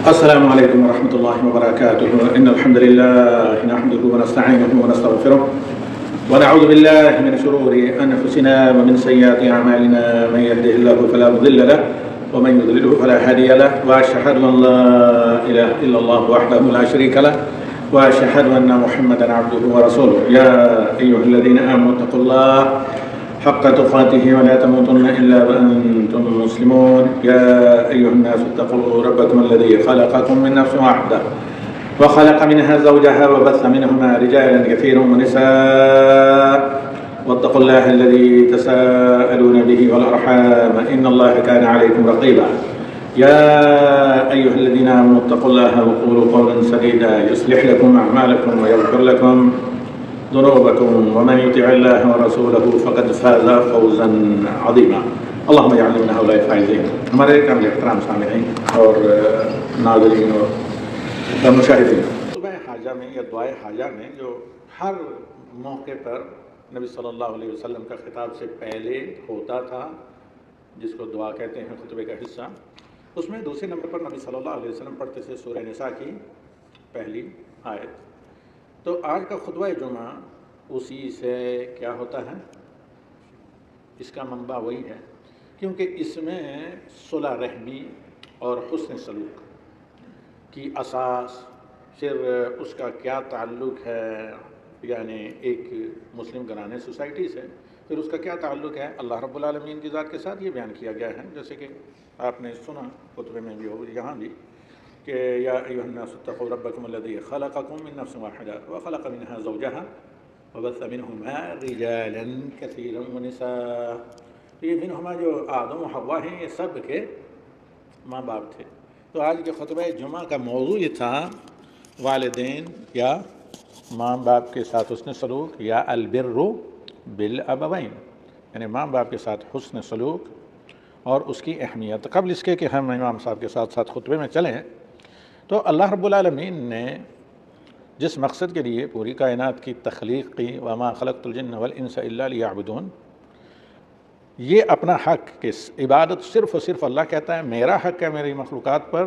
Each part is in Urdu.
السلام عليكم ورحمة الله وبركاته. إن الحمد لله نحمده ونستعينه ونستغفره ونعوذ بالله من شرور أنفسنا ومن سيئات أعمالنا. من يهده الله فلا مضل له ومن يضلله فلا هادي له، وأشهد أن لا إله إلا الله وحده لا شريك له، وأشهد أن محمدا عبده ورسوله. يا أيها الذين آمنوا اتقوا الله حق تقاته ولا تموتن إلا وأنتم مسلمون. يا أيها الناس اتقوا ربكم الذي خلقكم من نفس واحدة وخلق منها زوجها وبث منهما رجالا كثيرا ونساء، واتقوا الله الذي تساءلون به والأرحام إن الله كان عليكم رقيبا. يا أيها الذين آمنوا اتقوا الله وقولوا قولا سديدا يصلح لكم أعمالكم ويغفر لكم ذنوبكم، ومن يطع الله ورسوله فقد فاز فوزا عظيما. اللهم اجعلنا من هؤلاء الفائزين. ہمارے قابل احترام سامعین اور ناظرین اور مشاہدین، صبح حاجہ میں یا دعائے حاجہ میں جو ہر موقع پر نبی صلی اللہ علیہ وسلم کا خطاب سے پہلے ہوتا تھا، جس کو دعا کہتے ہیں خطبے کا حصہ، اس میں دوسرے نمبر پر نبی صلی اللہ علیہ وسلم پڑھتے تھے سورہ نساء کی پہلی آیت. تو آج کا خطبہ جمعہ اسی سے کیا ہوتا ہے، اس کا منبع وہی ہے، کیونکہ اس میں صلح رحمی اور حسن سلوک کی اساس، پھر اس کا کیا تعلق ہے یعنی ایک مسلم گھرانے سوسائٹی سے، پھر اس کا کیا تعلق ہے اللہ رب العالمین کی ذات کے ساتھ، یہ بیان کیا گیا ہے. جیسے کہ آپ نے سنا خطبے میں بھی ہو، یہاں بھی، کہ یا ایھا الناس اتقوا ربکم الذی خلقکم من نفس واحدہ وخلق منها زوجها وبث منہما رجالا کثیرا ونساء. یہ منہما جو آدم و حوا ہیں، یہ سب کے ماں باپ تھے. تو آج کے خطبہ جمعہ کا موضوع یہ تھا والدین یا ماں باپ کے ساتھ حسن سلوک، یا البر بالابوین، یعنی ماں باپ کے ساتھ حسن سلوک اور اس کی اہمیت. قبل اس کے کہ ہم امام صاحب کے ساتھ ساتھ خطبے میں چلیں، تو اللہ رب العالمین نے جس مقصد کے لیے پوری کائنات کی تخلیق کی، وما خلقت الجن والانس الا لیعبدون، یہ اپنا حق کہ عبادت صرف اور صرف اللہ کہتا ہے، میرا حق ہے میری مخلوقات پر،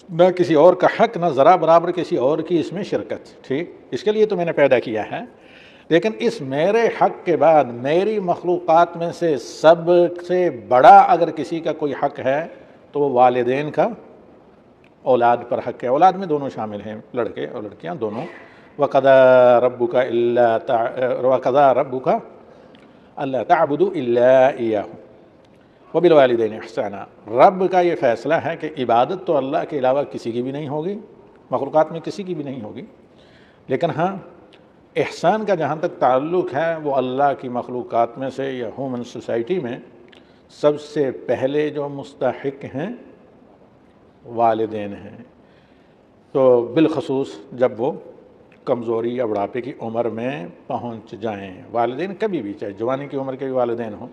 نہ کسی اور کا حق، نہ ذرا برابر کسی اور کی اس میں شرکت. ٹھیک، اس کے لیے تو میں نے پیدا کیا ہے، لیکن اس میرے حق کے بعد میری مخلوقات میں سے سب سے بڑا اگر کسی کا کوئی حق ہے تو وہ والدین کا اولاد پر حق ہے. اولاد میں دونوں شامل ہیں، لڑکے اور لڑکیاں دونوں. وَقَضَىٰ رَبُّكَ أَلَّا تَعْبُدُوا إِلَّا إِيَّاهُ وَبِالْوَالِدَيْنِ إِحْسَانًا. رب کا یہ فیصلہ ہے کہ عبادت تو اللہ کے علاوہ کسی کی بھی نہیں ہوگی، مخلوقات میں کسی کی بھی نہیں ہوگی، لیکن ہاں احسان کا جہاں تک تعلق ہے وہ اللہ کی مخلوقات میں سے یا ہیومن سوسائٹی میں سب سے پہلے جو مستحق ہیں والدین ہیں. تو بالخصوص جب وہ کمزوری یا بڑھاپے کی عمر میں پہنچ جائیں، والدین کبھی بھی، چاہے جوانی کی عمر کے بھی والدین ہوں،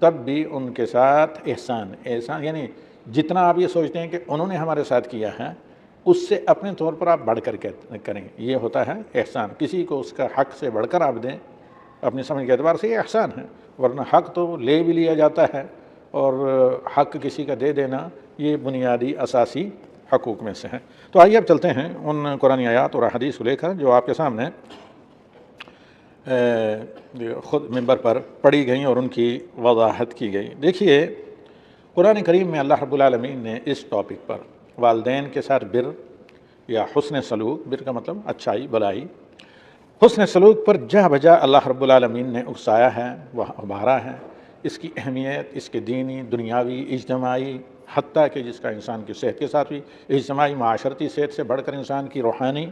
تب بھی ان کے ساتھ احسان یعنی جتنا آپ یہ سوچتے ہیں کہ انہوں نے ہمارے ساتھ کیا ہے، اس سے اپنے طور پر آپ بڑھ کر کریں، یہ ہوتا ہے احسان. کسی کو اس کا حق سے بڑھ کر آپ دیں، اپنی سمجھ کے اعتبار سے یہ احسان ہے، ورنہ حق تو لے بھی لیا جاتا ہے، اور حق کسی کا دے دینا یہ بنیادی اساسی حقوق میں سے ہے. تو آئیے اب چلتے ہیں ان قرآن آیات اور احادیث کو لے کر جو آپ کے سامنے خود منبر پر پڑھی گئیں اور ان کی وضاحت کی گئی. دیکھیے قرآن کریم میں اللہ رب العالمین نے اس ٹاپک پر والدین کے ساتھ بر یا حسن سلوک، بر کا مطلب اچھائی بلائی، حسن سلوک پر جا بجا اللہ رب العالمین نے اکسایا ہے، وہ ابھارا ہے، اس کی اہمیت، اس کے دینی، دنیاوی، اجتماعی، حتیٰ کہ جس کا انسان کی صحت کے ساتھ بھی، اجتماعی معاشرتی صحت سے بڑھ کر انسان کی روحانی،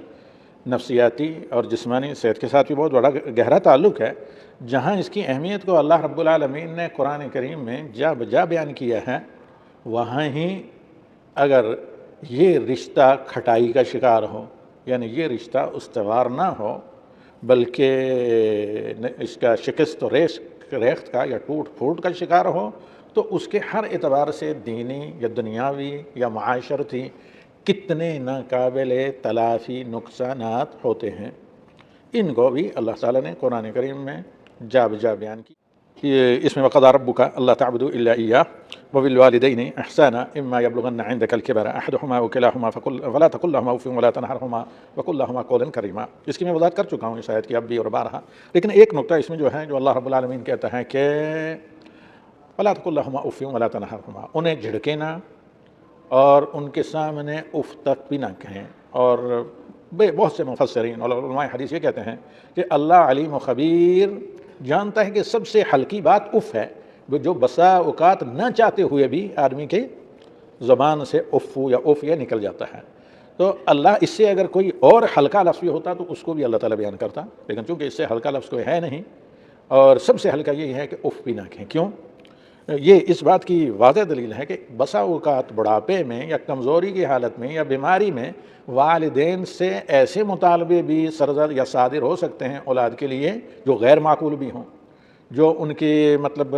نفسیاتی اور جسمانی صحت کے ساتھ بھی بہت بڑا گہرا تعلق ہے. جہاں اس کی اہمیت کو اللہ رب العالمین نے قرآن کریم میں جا بجا بیان کیا ہے، وہاں ہی اگر یہ رشتہ کھٹائی کا شکار ہو، یعنی یہ رشتہ استوار نہ ہو بلکہ اس کا شکست و ریخت کا یا ٹوٹ پھوٹ کا شکار ہو، تو اس کے ہر اعتبار سے دینی یا دنیاوی یا معاشرتی کتنے ناقابل تلافی نقصانات ہوتے ہیں. ان کو بھی اللہ تعالیٰ نے قرآن کریم میں جا بجا بیان کی. اس میں وَقَضَىٰ رَبُّكَ أَلَّا تَعْبُدُوا إِلَّا إِيَّاهُ وبالوالدین احسانا اما یبلغن عندک الکبر احدہما او کلاہما فلا تقل لہما اف ولا تنہرہما وقل لہما قولا کریما۔ اس کی میں وضاحت کر چکا ہوں اس آیت کی اب بھی اور بارہا، لیکن ایک نقطہ اس میں جو ہے جو اللہ رب العالمین کہتا ہے کہ فلا تقل لہما اف ولا تنہرہما، انہیں جھڑکے نہ اور ان کے سامنے اف تک بھی نہ کہیں۔ اور بہت سے مفسرین اور علماء حدیث یہ کہتے ہیں کہ اللہ علیم و خبیر جانتا ہے کہ سب سے ہلکی بات اف ہے، جو بسا اوقات نہ چاہتے ہوئے بھی آدمی کی زبان سے افو یا اف یہ نکل جاتا ہے۔ تو اللہ اس سے اگر کوئی اور ہلکا لفظ بھی ہوتا تو اس کو بھی اللہ تعالیٰ بیان کرتا، لیکن چونکہ اس سے ہلکا لفظ کوئی ہے نہیں، اور سب سے ہلکا یہی ہے کہ اف بھی نہ کہیں۔ کیوں؟ یہ اس بات کی واضح دلیل ہے کہ بسا اوقات بڑھاپے میں یا کمزوری کی حالت میں یا بیماری میں والدین سے ایسے مطالبے بھی سرزد یا صادر ہو سکتے ہیں اولاد کے لیے جو غیر معقول بھی ہوں، جو ان کی مطلب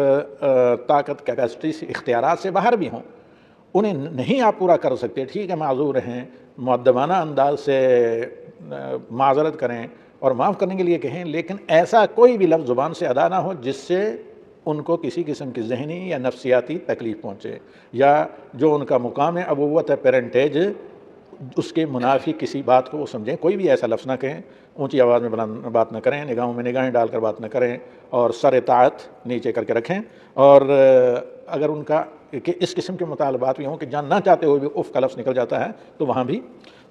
طاقت کیپیسٹی سے اختیارات سے باہر بھی ہوں، انہیں نہیں آپ پورا کر سکتے، ٹھیک ہے معذور ہیں، مؤدبانہ انداز سے معذرت کریں اور معاف کرنے کے لیے کہیں، لیکن ایسا کوئی بھی لفظ زبان سے ادا نہ ہو جس سے ان کو کسی قسم کی ذہنی یا نفسیاتی تکلیف پہنچے، یا جو ان کا مقام ابوت ہے پیرنٹیج اس کے منافی کسی بات کو وہ سمجھیں۔ کوئی بھی ایسا لفظ نہ کہیں، اونچی آواز میں بات نہ کریں، نگاہوں میں نگاہیں ڈال کر بات نہ کریں، اور سر طاعت نیچے کر کے رکھیں۔ اور اگر ان کا کہ اس قسم کے مطالبات بھی ہوں کہ جان نہ چاہتے ہوئے بھی اف کا لفظ نکل جاتا ہے تو وہاں بھی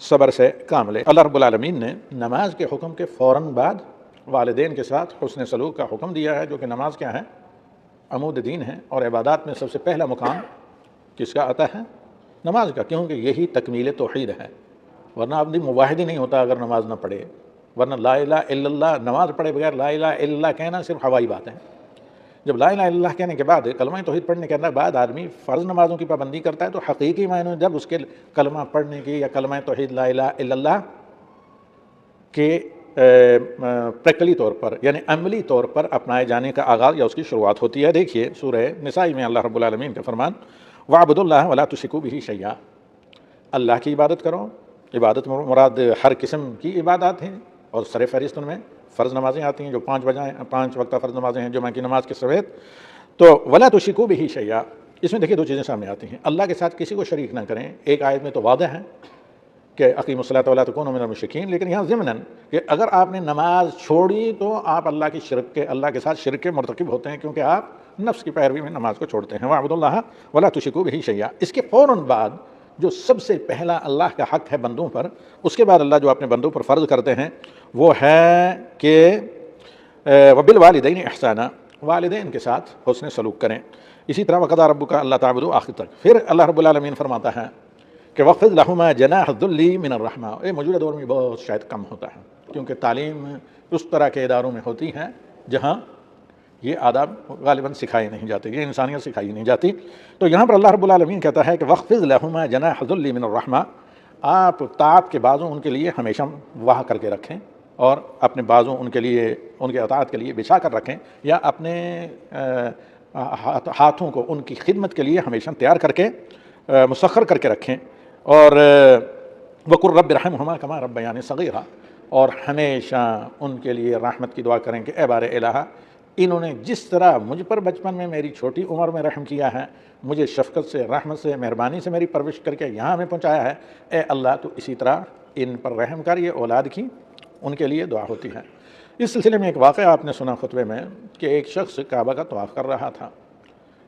صبر سے کام لے۔ اللہ رب العالمین نے نماز کے حکم کے فوراً بعد والدین کے ساتھ حسن سلوک کا حکم دیا ہے، جو کہ نماز کیا ہے؟ عمود دین ہے، اور عبادات میں سب سے پہلا مقام کس کا آتا ہے؟ نماز کا، کیونکہ یہی تکمیل توحید ہے۔ ورنہ آدمی موحد ہی نہیں ہوتا اگر نماز نہ پڑھے، ورنہ لا الہ الا اللہ، نماز پڑھے بغیر لا الہ الا اللہ کہنا صرف ہوائی بات ہے۔ جب لا الہ الا اللہ کہنے کے بعد، کلمہ توحید پڑھنے کے بعد آدمی فرض نمازوں کی پابندی کرتا ہے، تو حقیقی معنی جب اس کے کلمہ پڑھنے کی یا کلمہ توحید لا الہ الا اللہ کے پریکٹیکلی طور پر یعنی عملی طور پر اپنائے جانے کا آغاز یا اس کی شروعات ہوتی ہے۔ دیکھیے سورہ نساء میں اللہ رب العالمین کا فرمان، وَاعْبُدُوا اللَّهَ وَلَا تُشْرِكُوا بِهِ شَيْئًا، اللہ کی عبادت کرو۔ عبادت مراد ہر قسم کی عبادات ہیں، اور سر فہرست ان میں فرض نمازیں آتی ہیں جو 5 وقتہ فرض نمازیں ہیں جمعہ کی نماز کے سمیت۔ تو وَلَا تُشْرِكُوا بِهِ شَيْئًا، اس میں دیکھیے دو چیزیں سامنے آتی ہیں، اللہ کے ساتھ کسی کو شریک نہ کریں۔ ایک آیت میں تو واضح ہے کہ اقیموا الصلاۃ ولا تکونوا من المشرکین، لیکن یہاں ضمناً کہ اگر آپ نے نماز چھوڑی تو آپ اللہ کے ساتھ شرک کے مرتکب ہوتے ہیں، کیونکہ آپ نفس کی پیروی میں نماز کو چھوڑتے ہیں۔ وَاعْبُدُوا اللَّهَ وَلَا تُشْرِكُوا بِهِ شَيْئًا، اس کے فوراً بعد جو سب سے پہلا اللہ کا حق ہے بندوں پر، اس کے بعد اللہ جو اپنے بندوں پر فرض کرتے ہیں وہ ہے کہ وَبِالْوَالِدَيْنِ احسانا، والدین کے ساتھ حسن سلوک کریں۔ اسی طرح وَقَضَىٰ رَبُّكَ أَلَّا تَعْبُدُوا آخر تک۔ پھر اللہ رب العالمین فرماتا ہے کہ وَخْفِضْ لَهُمَا جَنَاحَ الذُّلِّ مِنَ الرَّحْمَةِ، یہ موجودہ دور میں بہت شاید کم ہوتا ہے، کیونکہ تعلیم اس طرح کے اداروں میں ہوتی ہے جہاں یہ آداب غالباً سکھائے نہیں جاتے، یہ انسانیت سکھائی نہیں جاتی۔ تو یہاں پر اللہ رب العالمین کہتا ہے کہ وَخْفِضْ لَهُمَا جَنَاحَ الذُّلِّ مِنَ الرَّحْمَةِ، آپ طاعت کے بازو ان کے لیے ہمیشہ واہ کر کے رکھیں، اور اپنے بازو ان کے لیے، ان کے اطاعت کے لیے بچھا کر رکھیں، یا اپنے ہاتھوں کو ان کی خدمت کے لیے ہمیشہ تیار کر کے مسخر کر کے رکھیں۔ اور وَقُلْ رَبِّ ارْحَمْهُمَا كَمَا رَبَّيَانِي صَغِيرًا، اور ہمیشہ ان کے لیے رحمت کی دعا کریں کہ اے بار الہ، انہوں نے جس طرح مجھ پر بچپن میں میری چھوٹی عمر میں رحم کیا ہے، مجھے شفقت سے، رحمت سے، مہربانی سے میری پرورش کر کے یہاں ہمیں پہنچایا ہے، اے اللہ تو اسی طرح ان پر رحم کر۔ یہ اولاد کی ان کے لیے دعا ہوتی ہے۔ اس سلسلے میں ایک واقعہ آپ نے سنا خطبے میں کہ ایک شخص کعبہ کا طواف کر رہا تھا،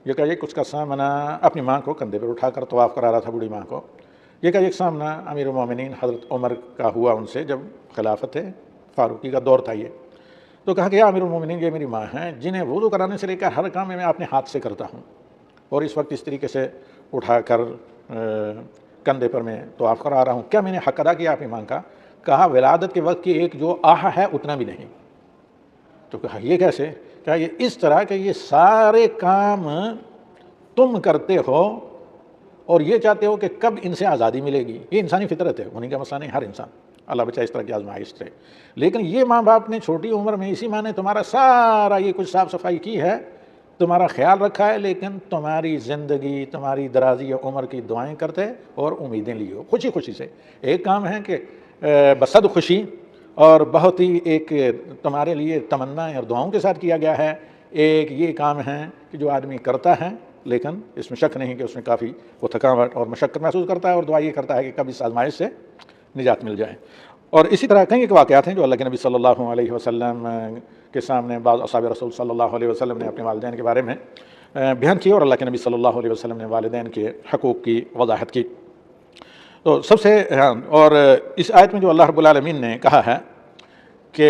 اس کا سامنا اپنی ماں کو کندھے پر اٹھا کر طواف کرا رہا تھا، بوڑھی ماں کو۔ ایک سامنا امیر المومنین حضرت عمر کا ہوا ان سے، جب خلافت فاروقی کا دور تھا یہ، تو کہا کہ یا امیر المومنین، یہ میری ماں ہیں جنہیں وضو کرانے سے لے کر ہر کام میں اپنے ہاتھ سے کرتا ہوں، اور اس وقت اس طریقے سے اٹھا کر کندھے پر میں طواف کرا رہا ہوں، کیا میں نے حق ادا کیا اپنی ماں کا؟ کہا ولادت کے وقت کی ایک جو آہ ہے اتنا بھی نہیں۔ تو کہا یہ کیسے؟ کہا یہ اس طرح کہ یہ سارے کام تم کرتے ہو اور یہ چاہتے ہو کہ کب ان سے آزادی ملے گی۔ یہ انسانی فطرت ہے، انہیں کا مسئلہ نہیں، ہر انسان، اللہ بچائے اس طرح کی آزمائش سے۔ لیکن یہ ماں باپ نے چھوٹی عمر میں اسی ماں نے تمہارا سارا یہ کچھ صاف صفائی کی ہے، تمہارا خیال رکھا ہے، لیکن تمہاری زندگی، تمہاری درازی عمر کی دعائیں کرتے اور امیدیں لی ہو خوشی خوشی سے۔ ایک کام ہے کہ بصد خوشی اور بہت ہی ایک تمہارے لیے تمنا اور دعاؤں کے ساتھ کیا گیا ہے، ایک یہ کام ہے کہ جو آدمی کرتا ہے لیکن اس میں شک نہیں کہ اس میں کافی وہ تھکاوٹ اور مشقت محسوس کرتا ہے، اور دعا یہ کرتا ہے کہ کبھی اس آزمائش سے نجات مل جائے۔ اور اسی طرح کئی ایک واقعات ہیں جو اللہ کے نبی صلی اللہ علیہ وسلم کے سامنے بعض اصحاب رسول صلی اللہ علیہ وسلم نے اپنے والدین کے بارے میں بیان کیا، اور اللہ کے نبی صلی اللہ علیہ وسلم نے والدین کے حقوق کی وضاحت کی۔ تو سب سے اور اس آیت میں جو اللہ رب العالمین نے کہا ہے کہ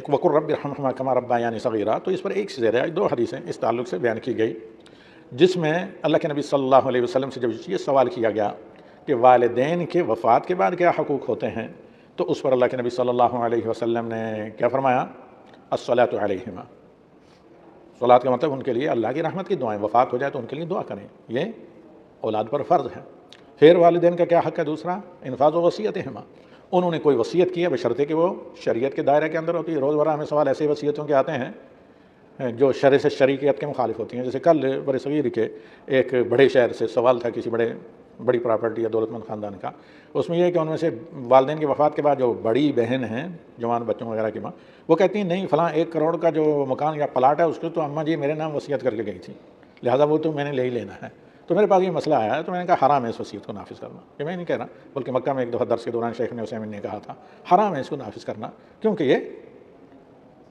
وَقُلْ رَبِّ ارْحَمْهُمَا كَمَا رَبَّيَانِي صَغِيرًا، تو اس پر ایک سے زیادہ 2 حدیثیں اس تعلق سے بیان کی گئی، جس میں اللہ کے نبی صلی اللہ علیہ وسلم سے جب یہ سوال کیا گیا کہ والدین کے وفات کے بعد کیا حقوق ہوتے ہیں، تو اس پر اللہ کے نبی صلی اللہ علیہ وسلم نے کیا فرمایا؟ الصلاۃ علیہما، صلاۃ کا مطلب ان کے لیے اللہ کی رحمت کی دعائیں، وفات ہو جائے تو ان کے لیے دعا کریں، یہ اولاد پر فرض ہے۔ پھر والدین کا کیا حق ہے؟ دوسرا انفاذ و وصیتہما، انہوں نے کوئی وصیت کی ہے بشرطے کہ وہ شریعت کے دائرے کے اندر ہوتی ہے۔ روزمرہ ہمیں سوال ایسے وصیتوں کے آتے ہیں جو شرع سے شریعت کے مخالف ہوتی ہیں۔ جیسے کل برِ صغیر کے ایک بڑے شہر سے سوال تھا کسی بڑی پراپرٹی یا دولت مند خاندان کا، اس میں یہ ہے کہ ان میں سے والدین کی وفات کے بعد جو بڑی بہن ہیں جوان بچوں وغیرہ کی ماں، وہ کہتی ہیں نہیں فلاں 1 کروڑ کا جو مکان یا پلاٹ ہے اس کو تو اماں جی میرے نام وصیت کر کے گئی تھی، لہٰذا وہ تو میں نے لے ہی لینا ہے۔ تو میرے پاس یہ مسئلہ آیا ہے، تو میں نے کہا حرام ہے اس وصیت کو نافذ کرنا، کہ میں نہیں کہہ رہا، بلکہ مکہ میں ایک دفعہ درس کے دوران شیخ عثیمین نے کہا تھا حرام ہے اس کو نافذ کرنا، کیونکہ یہ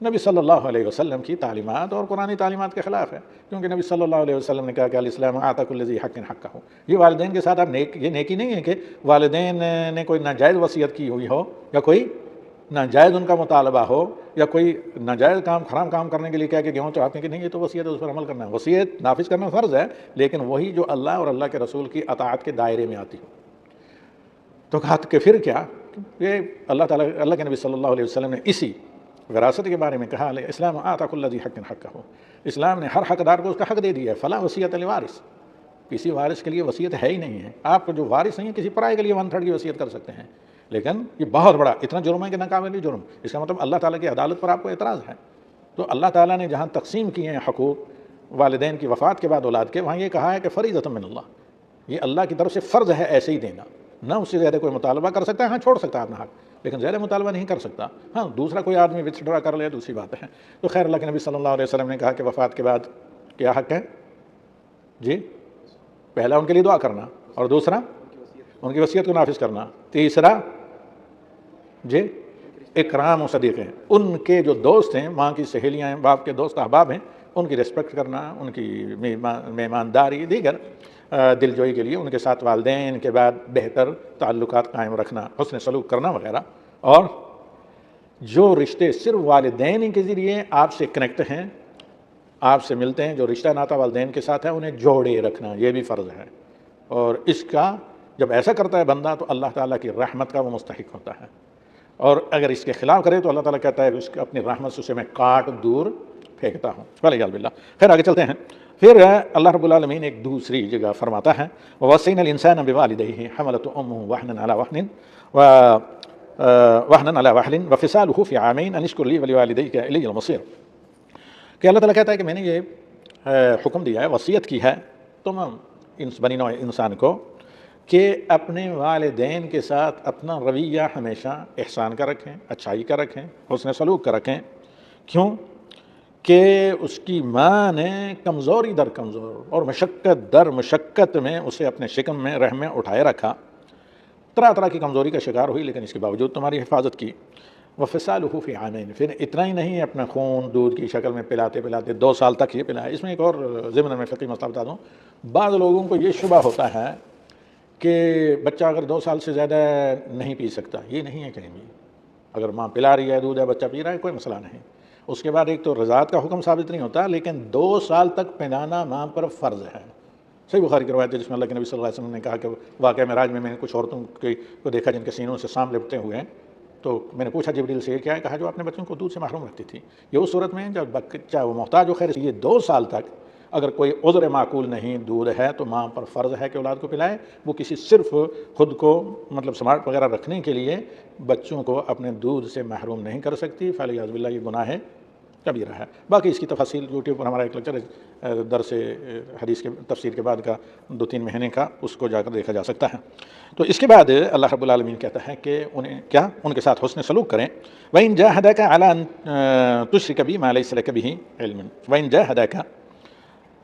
نبی صلی اللہ علیہ وسلم کی تعلیمات اور قرآنی تعلیمات کے خلاف ہے۔ کیونکہ نبی صلی اللہ علیہ وسلم نے کہا کہ الاسلام آتا کل ذی حق حقہ، یہ والدین کے ساتھ آپ یہ نیکی نہیں ہے کہ والدین نے کوئی ناجائز وصیت کی ہوئی ہو یا کوئی ناجائز ان کا مطالبہ ہو یا کوئی ناجائز کام حرام کام کرنے کے لیے کہا کہ گیہوں چڑھاتے ہیں کہ نہیں یہ تو وصیت ہے اس پر عمل کرنا ہے۔ وصیت نافذ کرنا فرض ہے، لیکن وہی جو اللہ اور اللہ کے رسول کی اطاعت کے دائرے میں آتی ہو۔ تو کہا کہ پھر کیا، یہ اللہ کے نبی صلی اللہ علیہ وسلم نے اسی وراثت کے بارے میں کہا اسلام آتا کل ذی حق حقہ، اسلام نے ہر حقدار کو اس کا حق دے دیا ہے۔ فلا وصیت لوارث، کسی وارث کے لیے وصیت ہے ہی نہیں ہے۔ آپ کو جو وارث نہیں ہے کسی پرائے کے لیے 1/3 کی وصیت کر سکتے ہیں، لیکن یہ بہت بڑا اتنا جرم ہے کہ ناقابل جرم، اس کا مطلب اللہ تعالیٰ کی عدالت پر آپ کو اعتراض ہے۔ تو اللہ تعالیٰ نے جہاں تقسیم کیے ہیں حقوق والدین کی وفات کے بعد اولاد کے، وہاں یہ کہا ہے کہ فریضۃ من اللہ، یہ اللہ کی طرف سے فرض ہے ایسے ہی دینا، نہ اس سے زیادہ کوئی مطالبہ کر سکتا ہے، ہاں چھوڑ سکتا ہے اپنا حق، لیکن زیادہ مطالبہ نہیں کر سکتا۔ ہاں دوسرا کوئی آدمی وتھڈرا کر لے دوسری بات ہے۔ تو خیر اللہ کے نبی صلی اللہ علیہ وسلم نے کہا کہ وفات کے بعد کیا حق ہے؟ جی پہلا ان کے لیے دعا کرنا، اور دوسرا ان کی وصیت کو نافذ کرنا، تیسرا جی اکرام و صدیق ہیں، ان کے جو دوست ہیں، ماں کی سہیلیاں ہیں، باپ کے دوست احباب ہیں، ان کی رسپیکٹ کرنا، ان کی مہمانداری، دیگر دل جوئی کے لیے ان کے ساتھ والدین کے بعد بہتر تعلقات قائم رکھنا، حسن سلوک کرنا وغیرہ۔ اور جو رشتے صرف والدین کے ذریعے آپ سے کنیکٹ ہیں، آپ سے ملتے ہیں، جو رشتہ ناتا والدین کے ساتھ ہے انہیں جوڑے رکھنا، یہ بھی فرض ہے۔ اور اس کا جب ایسا کرتا ہے بندہ تو اللہ تعالیٰ کی رحمت کا وہ مستحق ہوتا ہے، اور اگر اس کے خلاف کرے تو اللہ تعالیٰ کہتا ہے کہ اس اپنی رحمت سے اسے میں کاٹ دور پھینکتا ہوں۔ والعیاذ باللہ۔ خیر آگے چلتے ہیں۔ پھر اللہ رب العالمین ایک دوسری جگہ فرماتا ہے وَوَصَّيْنَا الْإِنسَانَ بِوَالِدَيْهِ حَمَلَتْهُ أُمُّهُ وَهْنًا عَلَى وَهْنٍ وَفِصَالُهُ فِي عَامَيْنِ أَنِ اشْكُرْ لِي وَلِوَالِدَيْكَ إِلَيَّ الْمَصِيرُ، کہ اللہ تعالیٰ کہتا ہے کہ میں نے یہ حکم دیا ہے، وصیت کی ہے تمام بنی نوع انسان کو کہ اپنے والدین کے ساتھ اپنا رویہ ہمیشہ احسان کا رکھیں، اچھائی کا رکھیں، حسن سلوک کا رکھیں۔ کیوں کہ اس کی ماں نے کمزوری در کمزور اور مشقت در مشقت میں اسے اپنے شکم میں رحم میں اٹھائے رکھا، طرح طرح کی کمزوری کا شکار ہوئی لیکن اس کے باوجود تمہاری حفاظت کی۔ وَفِصَالُهُ فِي عَامَيْنِ، پھر اتنا ہی نہیں اپنا خون دودھ کی شکل میں پلاتے 2 سال تک یہ پلایا۔ اس میں ایک اور ضمن میں فقہی مسئلہ بتا دوں، بعض لوگوں کو یہ شبہ ہوتا ہے کہ بچہ اگر 2 سال سے زیادہ نہیں پی سکتا، یہ نہیں ہے کہیں بھی، اگر ماں پلا رہی ہے دودھ ہے بچہ پی رہا ہے کوئی مسئلہ نہیں۔ اس کے بعد ایک تو رضاعت کا حکم ثابت نہیں ہوتا، لیکن 2 سال تک پلانا ماں پر فرض ہے۔ صحیح بخاری کی روایت ہے جس میں اللہ کے نبی صلی اللہ علیہ وسلم نے کہا کہ واقعہ معراج میں نے کچھ عورتوں کو دیکھا جن کے سینوں سے سام لپٹے ہوئے ہیں، تو میں نے پوچھا جبریل سے یہ کیا ہے؟ کہا جو اپنے بچوں کو دودھ سے محروم رکھتی تھی۔ یہ اس صورت میں جب بچہ وہ محتاج ہو، خیر یہ 2 سال تک اگر کوئی عذر معقول نہیں دودھ ہے تو ماں پر فرض ہے کہ اولاد کو پلائے۔ وہ کسی صرف خود کو سمارٹ وغیرہ رکھنے کے لیے بچوں کو اپنے دودھ سے محروم نہیں کر سکتی، فعلیہ باللہ یہ گناہ ہے کبیرہ ہے۔ باقی اس کی تفاصیل یوٹیوب پر ہمارا ایک لیکچر درس حدیث کے تفسیر کے بعد کا 2-3 مہینے کا، اس کو جا کر دیکھا جا سکتا ہے۔ تو اس کے بعد اللہ رب العالمین کہتا ہے کہ انہیں کیا ان کے ساتھ حسن سلوک کریں۔ وَإِن جَاهَدَاكَ عَلَىٰ أَن تُشْرِكَ بِي مَا لَيْسَ لَكَ بِهِ عِلْمٌ وَإِن جَاهَدَاكَ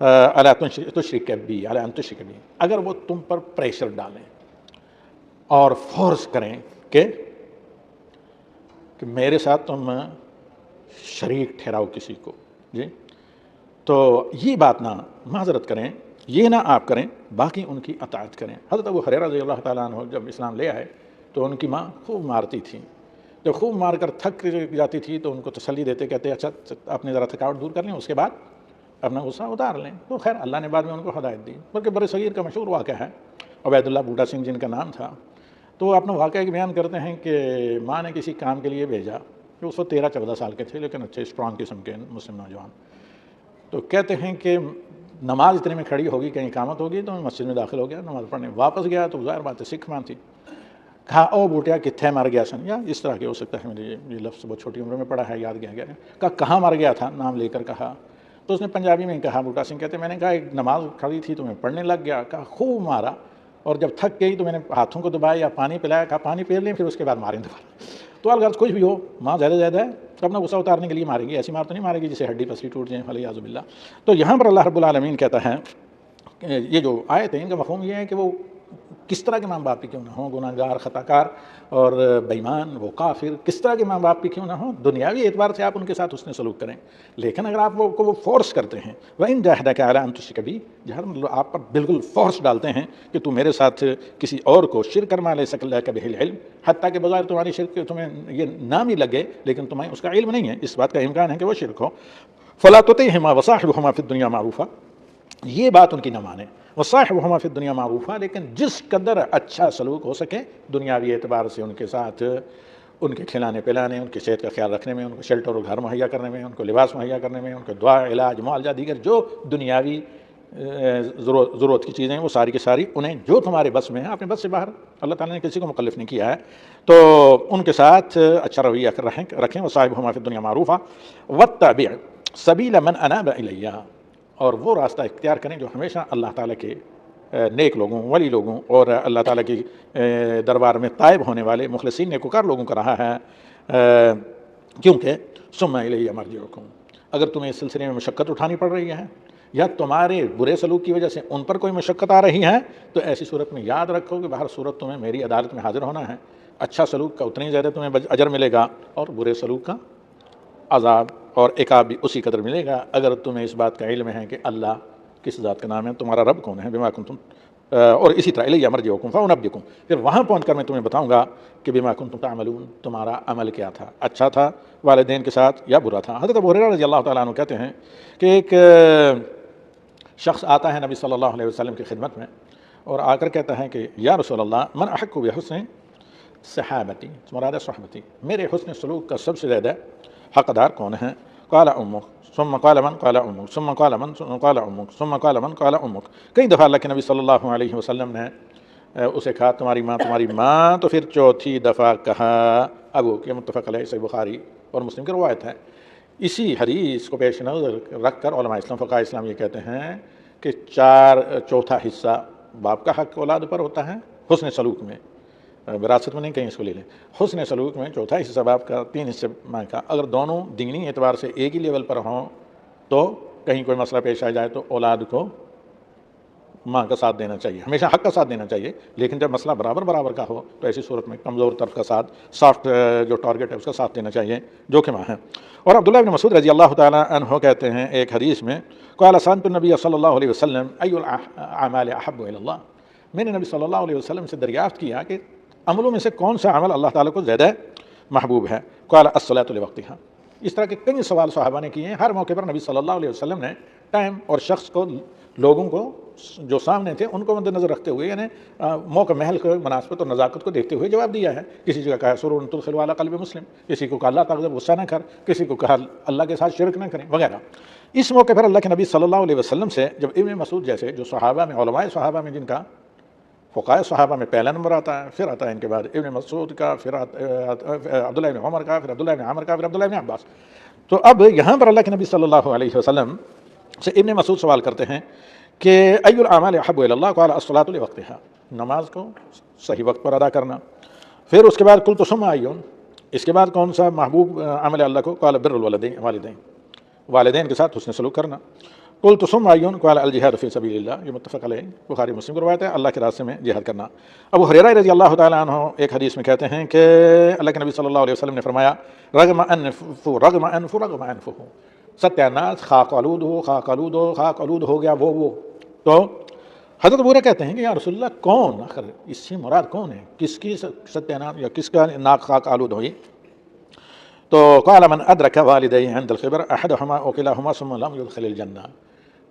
الا تشرک بی الا ان تشرک بی، اگر وہ تم پر پریشر ڈالیں اور فورس کریں کہ میرے ساتھ تم شریک ٹھہراؤ کسی کو، جی، تو یہ بات نہ معذرت کریں، یہ نہ آپ کریں، باقی ان کی اطاعت کریں۔ حضرت ابو ہریرہ رضی اللہ تعالیٰ عنہ جب اسلام لے آئے تو ان کی ماں خوب مارتی تھی، جب خوب مار کر تھک جاتی تھی تو ان کو تسلی دیتے، کہتے اچھا اپنی ذرا تھکاوٹ دور کر لیں، اس کے بعد اپنا غصہ اتار لیں۔ تو خیر اللہ نے بعد میں ان کو ہدایت دی، بلکہ بر صغیر کا مشہور واقعہ ہے، عبید اللہ بوٹا سنگھ جن کا نام تھا، تو وہ اپنا واقعہ بیان کرتے ہیں کہ ماں نے کسی کام کے لیے بھیجا، جو اس وقت 13-14 سال کے تھے لیکن اچھے اسٹرانگ قسم کے مسلم نوجوان، تو کہتے ہیں کہ نماز اتنے میں کھڑی ہوگی، کہیں اقامت ہوگی تو میں مسجد میں داخل ہو گیا نماز پڑھنے، واپس گیا تو ظاہر بات ہے سکھ ماں تھی، کہا او بوٹیا کتھے مر گیا سن، یا اس طرح کے ہو سکتا ہے مجھے یہ لفظ بہت چھوٹی عمر میں پڑھا ہے یاد گیا، کہا کہاں مر گیا تھا، نام لے کر کہا، تو اس نے پنجابی میں کہا، بوٹا سنگھ کہتے ہیں میں نے کہا ایک نماز کھڑی تھی تو میں پڑھنے لگ گیا، کہا خوب مارا، اور جب تھک گئی تو میں نے ہاتھوں کو دبایا یا پانی پلایا، کہا پانی پی لیں پھر اس کے بعد ماریں دوبارہ۔ تو الغرض کچھ بھی ہو، ماں زیادہ ہے اپنا غصہ اتارنے کے لیے مارے گی، ایسی مار تو نہیں مارے گی جسے ہڈی پسلی ٹوٹ جائیں ولیعاذ باللہ۔ تو یہاں پر اللہ رب العالمین کہتا ہے کہ یہ جو آیت ہے ان کا مفہوم یہ ہے کہ وہ کس طرح کے ماں باپ بھی کیوں نہ ہوں، گناہ گار، خطا کار اور بےایمان، وہ کافر، کس طرح کے ماں باپ بھی کیوں نہ ہوں، دنیاوی اعتبار سے آپ ان کے ساتھ حسن سلوک کریں، لیکن اگر آپ وہ فورس کرتے ہیں، وَإِن جَاهَدَاكَ عَلَىٰ أَن تُشْرِكَ بِي، جہاں آپ پر بالکل فورس ڈالتے ہیں کہ تم میرے ساتھ کسی اور کو شرک مَا لَيْسَ لَكَ بِهِ الْعِلْم، حتیٰ کہ بظاہر تمہاری شرک تمہیں یہ نام ہی لگے لیکن تمہیں اس کا علم نہیں ہے، اس بات کا امکان ہے کہ وہ شرک ہو، فَلَا تُطِعْهُمَا وَصَاحِبْهُمَا فِي الدُّنْيَا مَعْرُوفًا، یہ بات ان کی نہ مانیں، وصاحبہما فی الدنیا معروفا، لیکن جس قدر اچھا سلوک ہو سکے دنیاوی اعتبار سے ان کے ساتھ، ان کے کھلانے پلانے، ان کی صحت کا خیال رکھنے میں، ان کو شیلٹر اور گھر مہیا کرنے میں، ان کو لباس مہیا کرنے میں، ان کو دعا، علاج، معالجہ، دیگر جو دنیاوی ضرورت کی چیزیں ہیں وہ ساری کی ساری انہیں جو تمہارے بس میں ہیں، اپنے بس سے باہر اللہ تعالیٰ نے کسی کو مکلف نہیں کیا ہے، تو ان کے ساتھ اچھا رویہ رکھیں، وصاحبہما فی الدنیا معروفا واتبع سبیل من اناب الیہ، اور وہ راستہ اختیار کریں جو ہمیشہ اللہ تعالیٰ کے نیک لوگوں، ولی لوگوں اور اللہ تعالیٰ کی دربار میں تائب ہونے والے مخلصین نیکوکار لوگوں کا رہا ہے، کیونکہ ثم الیہ مرجعکم، اگر تمہیں اس سلسلے میں مشقت اٹھانی پڑ رہی ہے یا تمہارے برے سلوک کی وجہ سے ان پر کوئی مشقت آ رہی ہے تو ایسی صورت میں یاد رکھو کہ بہر صورت تمہیں میری عدالت میں حاضر ہونا ہے، اچھا سلوک کا اتنی زیادہ تمہیں اجر ملے گا اور برے سلوک کا عذاب اور عقاب بھی اسی قدر ملے گا، اگر تمہیں اس بات کا علم ہے کہ اللہ کس ذات کا نام ہے، تمہارا رب کون ہے، بما کنتم، اور اسی طرح الیہ مرجعکم فانبئکم، پھر وہاں پہنچ کر میں تمہیں بتاؤں گا کہ بما کنتم تعملون، تمہارا عمل کیا تھا، اچھا تھا والدین کے ساتھ یا برا تھا۔ حضرت ابو ہریرہ رضی اللہ تعالیٰ عنہ کہتے ہیں کہ ایک شخص آتا ہے نبی صلی اللہ علیہ وسلم کی خدمت میں اور آ کر کہتا ہے کہ یا رسول اللہ من احق بحسن صحابتی، مراد صحبتی، میرے حسن سلوک کا سب سے زیادہ حقدار کون ہے؟ قال امک، ثم قال من؟ قال امک، ثم قال من؟ قال امک، ثم قال من؟ قال امک۔ کئی دفعہ اللہ کے نبی صلی اللہ علیہ وسلم نے اسے کہا تمہاری ماں، تمہاری ماں، تو پھر چوتھی دفعہ کہا ابو، کہ متفق علیہ، صحیح بخاری اور مسلم کی روایت ہے۔ اسی حدیث کو پیش نظر رکھ کر علماء اسلام، فقہاء اسلام یہ کہتے ہیں کہ چوتھا حصہ باپ کا حق اولاد پر ہوتا ہے حسن سلوک میں، وراثت میں نہیں، کہیں اس کو لے لیں، حسن سلوک میں چوتھا حصہ باپ کا، 3 حصے ماں کا، اگر دونوں دینی اعتبار سے ایک ہی لیول پر ہوں تو کہیں کوئی مسئلہ پیش آ جائے تو اولاد کو ماں کا ساتھ دینا چاہیے، ہمیشہ حق کا ساتھ دینا چاہیے، لیکن جب مسئلہ برابر کا ہو تو ایسی صورت میں کمزور طرف کا ساتھ، سافٹ جو ٹارگٹ ہے اس کا ساتھ دینا چاہیے جو کہ ماں ہے۔ اور عبداللہ بن مسعود رضی اللہ تعالیٰ عنہ کہتے ہیں ایک حدیث میں، قال سألت النبی صلی اللہ علیہ وسلم ای الاعمال احب الی اللہ، میں نے نبی صلی اللہ علیہ وسلم سے دریافت کیا کہ عملوں میں سے کون سا عمل اللہ تعالیٰ کو زیادہ محبوب ہے؟ قال الصلاۃ لوقتها۔ اس طرح کے کئی سوال صحابہ نے کیے ہیں، ہر موقع پر نبی صلی اللہ علیہ وسلم نے ٹائم اور شخص کو، لوگوں کو جو سامنے تھے ان کو مد نظر رکھتے ہوئے، یعنی موقع محل کو، مناسبت اور نزاکت کو دیکھتے ہوئے جواب دیا ہے۔ کسی جگہ کہا سرور تدخل علی قلب مسلم، کسی کو کہا اللہ تغضب، غصہ نہ کر، کسی کو کہا اللہ کے ساتھ شرک نہ کریں وغیرہ۔ اس موقع پر اللہ کے نبی صلی اللہ علیہ وسلم سے جب ابن مسعود جیسے جو صحابہ میں، علماء صحابہ میں جن کا، فقہاء صحابہ میں پہلا نمبر آتا ہے، پھر آتا ہے ان کے بعد ابن مسعود کا، پھر عبداللہ بن عمر کا، پھر عبداللہ بن عامر کا، پھر عبداللہ بن عباس، تو اب یہاں پر اللہ کے نبی صلی اللہ علیہ وسلم سے ابن مسعود سوال کرتے ہیں کہ ای الاعمال احب الی اللہ؟ قال الصلاۃ لوقتها، نماز کو صحیح وقت پر ادا کرنا۔ پھر اس کے بعد قلت ثم ای، اس کے بعد کون سا محبوب عمل اللہ کو؟ قال بر الوالدین، والدین کے ساتھ حسن سلوک کرنا۔ قلت ثم أي قال الجهاد في سبيل الله، یہ متفق علیہ، بخاری مسلم کی روایت ہے، اللہ کے راستے میں جہاد کرنا۔ ابو ہریرہ رضی اللہ تعالیٰ عنہ ایک حدیث میں کہتے ہیں کہ اللہ کے نبی صلی اللہ علیہ وسلم نے فرمایا رغم انفہ، ستیہ ناس، خاک آلود ہو، خاک آلود ہو، خاک آلود ہو گیا وہ۔ تو حضرت ابو ہریرہ کہتے ہیں کہ یا رسول اللہ کون، آخر اس سے مراد کون ہے، کس کی ستیہ ناس یا کس کا ناک خاک آلود ہوئی؟ تو قال من ادرک والدیہ عند الخبر احدہما او کلاہما ثم لم يدخل الجنہ،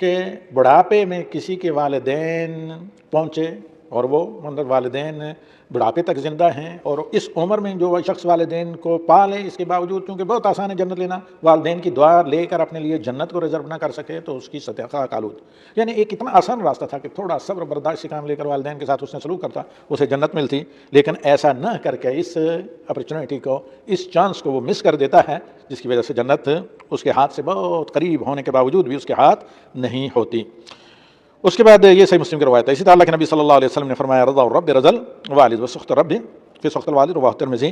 کہ بڑھاپے میں کسی کے والدین پہنچے اور وہ والدین بڑھاپے تک زندہ ہیں، اور اس عمر میں جو شخص والدین کو پالے، اس کے باوجود چونکہ بہت آسان ہے جنت لینا، والدین کی دعا لے کر اپنے لیے جنت کو ریزرو نہ کر سکے تو اس کی سطح خاک آلود، یعنی ایک اتنا آسان راستہ تھا کہ تھوڑا صبر برداشت سے کام لے کر والدین کے ساتھ اس نے سلوک کرتا اسے جنت ملتی، لیکن ایسا نہ کر کے اس اپرچونیٹی کو، اس چانس کو وہ مس کر دیتا ہے، جس کی وجہ سے جنت اس کے ہاتھ سے بہت قریب ہونے کے باوجود بھی اس کے ہاتھ نہیں ہوتی۔ اس کے بعد یہ صحیح مسلم کی روایت ہے، اسی طرح اللہ کے نبی صلی اللہ علیہ وسلم نے فرمایا رضا الرب رضا الوالد وسخط الرب فی سخط الوالد، رواه ترمذی،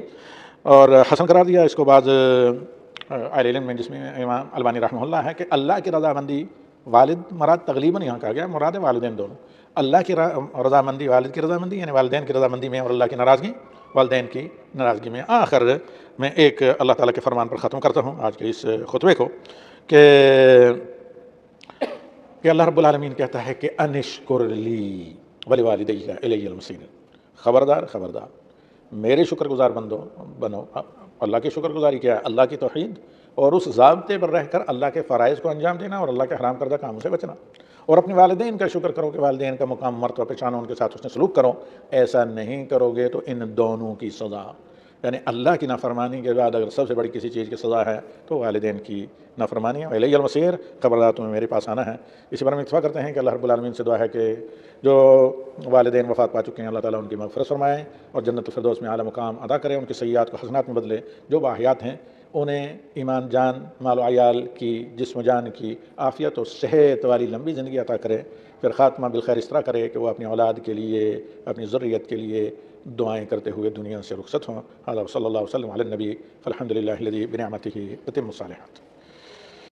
اور حسن قرار دیا اس کو بعض اہل علم میں، جس میں امام البانی رحمہ اللہ ہے، کہ اللہ کی رضامندی، والد مراد تغلیباً یہاں کہا گیا، مراد ہے والدین دونوں، اللہ کی رضامندی، والد کی رضامندی یعنی والدین کی رضامندی میں، اور اللہ کی ناراضگی والدین کی ناراضگی میں۔ آخر میں ایک اللہ تعالیٰ کے فرمان پر ختم کرتا ہوں آج کے اس خطبے کو، کہ اللہ رب العالمین کہتا ہے کہ انشکر لی ولوالدیک الی المصیر، خبردار خبردار میرے شکر گزار بنو۔ اللہ کی شکر گزاری کیا ہے؟ اللہ کی توحید اور اس ضابطے پر رہ کر اللہ کے فرائض کو انجام دینا اور اللہ کے حرام کردہ کاموں سے بچنا، اور اپنے والدین کا شکر کرو کہ والدین کا مقام مرتبہ پہچانو، ان کے ساتھ اس نے سلوک کرو۔ ایسا نہیں کرو گے تو ان دونوں کی سزا، یعنی اللہ کی نافرمانی کے بعد اگر سب سے بڑی کسی چیز کی سزا ہے تو والدین کی نافرمانی ہے، الی المصیر، خبردار تمہیں میرے پاس آنا ہے۔ اسی بارے میں اتفاق کرتے ہیں کہ اللہ رب العالمین سے دعا ہے کہ جو والدین وفات پا چکے ہیں اللہ تعالیٰ ان کی مغفرت فرمائے اور جنت الفردوس میں اعلیٰ مقام ادا کرے، ان کی سیئات کو حسنات میں بدلے، جو باحیات ہیں انہیں ایمان جان، مال و عیال کی، جسم و جان کی عافیت اور صحت والی لمبی زندگی عطا کرے، پھر خاتمہ بالخیر اس طرح کرے کہ وہ اپنی اولاد کے لیے، اپنی ذریت کے لیے دعائیں کرتے ہوئے دنیا سے رخصت ہوں۔ هذا وصلی اللہ وسلم علی النبی فالحمد للہ الذی بنعمتہ تتم الصالحات۔